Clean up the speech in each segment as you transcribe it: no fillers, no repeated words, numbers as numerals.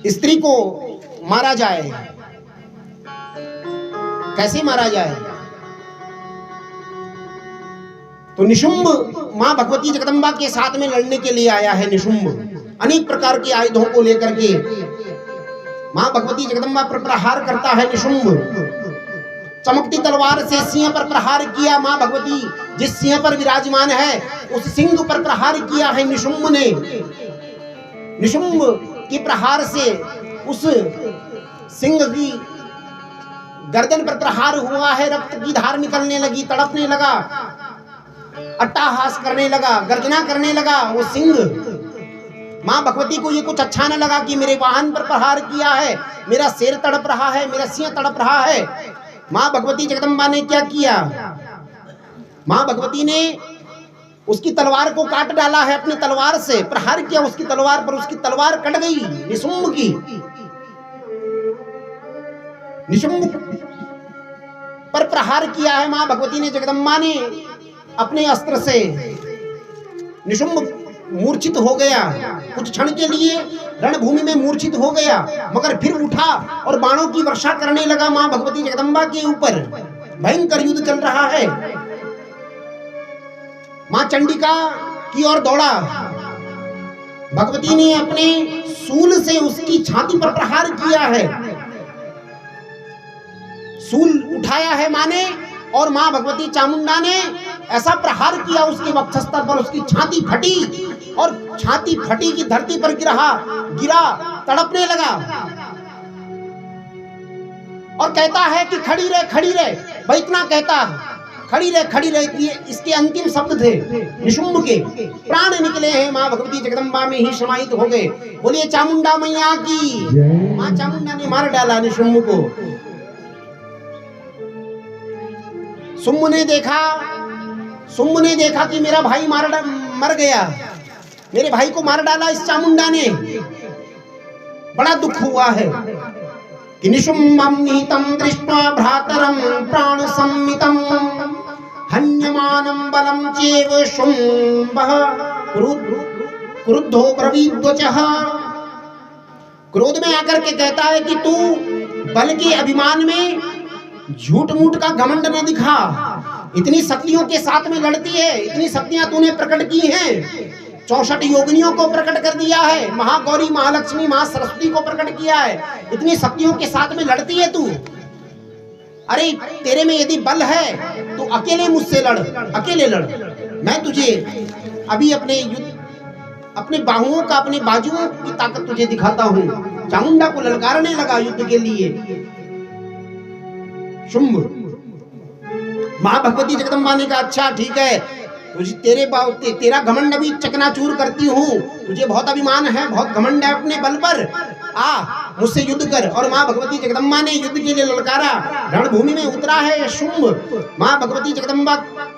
स्त्री को मारा जाए। कैसे मारा जाए? तो निशुंभ मां भगवती जगदम्बा के साथ में लड़ने के लिए आया है। निशुंभ अनेक प्रकार के आयुधों को लेकर के मां भगवती जगदम्बा पर प्रहार करता है। निशुंभ चमकती तलवार से सिंह पर प्रहार किया। मां भगवती जिस सिंह पर विराजमान है उस सिंह पर प्रहार किया है निशुंभ ने। निशुंभ के प्रहार से उस सिंह की गर्दन पर प्रहार हुआ है। रक्त की धार निकलने लगी, तड़पने लगा, अट्टहास करने लगा, गर्जना करने लगा वो सिंह। मां भगवती को ये कुछ अच्छा न लगा कि मेरे वाहन पर प्रहार किया है, मेरा शेर तड़प रहा है, मेरा सिंह तड़प रहा है। मां भगवती जगदम्बा ने क्या किया? मां भगवती ने उसकी तलवार को काट डाला है। अपनी तलवार से प्रहार किया उसकी तलवार पर, उसकी तलवार कट गई निशुंभ की। निशुंभ पर प्रहार किया है मां भगवती ने जगदम्बा ने अपने अस्त्र से। निशुंभ मूर्छित हो गया, कुछ क्षण के लिए रणभूमि में मूर्छित हो गया, मगर फिर उठा और बाणों की वर्षा करने लगा मां भगवती जगदम्बा के ऊपर। भयंकर युद्ध चल रहा है। मां चंडिका की ओर दौड़ा। भगवती ने अपने शूल से उसकी छाती पर प्रहार किया है। शूल उठाया है मां ने और मां भगवती चामुंडा ने ऐसा प्रहार किया उसके वक्षस्थल पर, उसकी छाती फटी और छाती फटी की धरती पर गिरा, तड़पने लगा और कहता है कि खड़ी रहे, खड़ी रहे। भाई इतना कहता है, खड़ी रहे, खड़ी रहे। ये इसके अंतिम शब्द थे निशुंभ के। प्राण निकले हैं मां भगवती जगदम्बा में ही समाहित हो गए। बोलिए चामुंडा मैया की। मां चामुंडा ने मार डाला निशुंभ को। शुंभ ने देखा कि मेरा भाई मर गया, मेरे भाई को मार डाला इस चामुंडा ने। बड़ा दुख हुआ है कि निशुंभं निहितं दृष्ट्वा भ्रातरं प्राण संमितं हन्यमानं बलं चैव शुंभः क्रुद्धो ब्रवीद्वचः। क्रोध में आकर के कहता है कि तू बल के अभिमान में झूठ मूठ का घमंड न दिखा। इतनी शक्तियों के साथ में लड़ती है, इतनी शक्तियां तूने प्रकट की हैं। 64 योगिनियों को प्रकट कर दिया है, महागौरी, महालक्ष्मी, महा सरस्वती को प्रकट किया है। इतनी शक्तियों के साथ में लड़ती है तू। अरे तेरे में यदि बल है तो अकेले मुझसे लड़, अकेले लड़। मैं तुझे अभी अपने बाहुओं का, अपने बाजुओं की ताकत तुझे दिखाता हूँ। चामुंडा को ललकारने लगा युद्ध के लिए शुंभ। मां भगवती जगदम्बा ने कहा अच्छा ठीक है, तुझे तेरा घमंड अभी चकनाचूर करती हूँ। तुझे बहुत अभिमान है, बहुत घमंड है अपने बल पर, आ मुझसे युद्ध कर। और मां भगवती जगदम्बा ने युद्ध के लिए ललकारा। रणभूमि में उतरा है शुंभ। मां भगवती जगदम्बा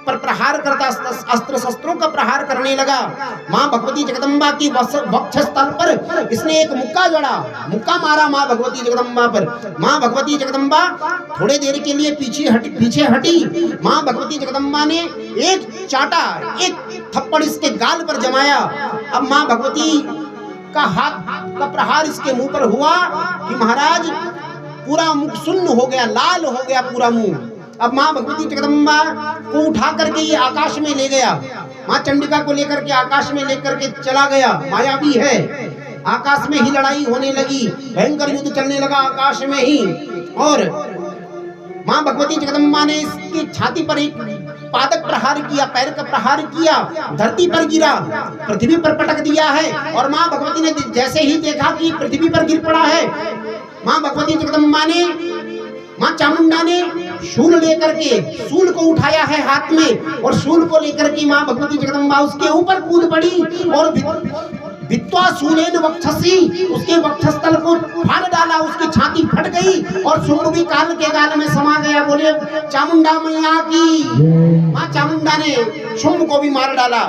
पर प्रहार करता, अस्त्र शस्त्रों का प्रहार करने लगा। मां भगवती जगदम्बा की वक्षस्थल पर इसने एक मुक्का जड़ा, मुक्का मारा मां भगवती जगदम्बा पर। मां भगवती जगदम्बा थोड़े देर के लिए पीछे हटी। मां भगवती जगदम्बा ने एक चाटा, एक थप्पड़ इसके गाल पर जमाया। अब मां भगवती का हाथ का प्रहार इसके मुंह पर हुआ कि महाराज पूरा मुख शून्य हो गया, लाल हो गया पूरा मुंह। अब मां भगवती जगदम्बा को उठा करके ये आकाश में ले गया। मां चंडिका को लेकर के आकाश में लेकर के चला गया। मायावी है। आकाश में ही लड़ाई होने लगी, भयंकर युद्ध चलने लगा आकाश में ही। और मां भगवती जगदम्बा ने इसकी छाती पर एक पादक प्रहार किया, पैर का प्रहार किया, धरती पर गिरा, पृथ्वी पर पटक दिया है। और मां भगवती ने जैसे ही देखा कि पृथ्वी पर गिर पड़ा है, मां भगवती जगदम्बा ने, मां चामुंडा ने शूल लेकर के, शूल को उठाया है हाथ में और शूल को लेकर के मां भगवती जगदम्बा उसके ऊपर कूद पड़ी और भित्वा शूलेन वक्षसी, उसके वक्षस्थल को फाड़ डाला, उसकी छाती फट गई और शुंभ भी काल के गाल में समा गया। बोले चामुंडा मैया की। मां चामुंडा ने शुंभ को भी मार डाला।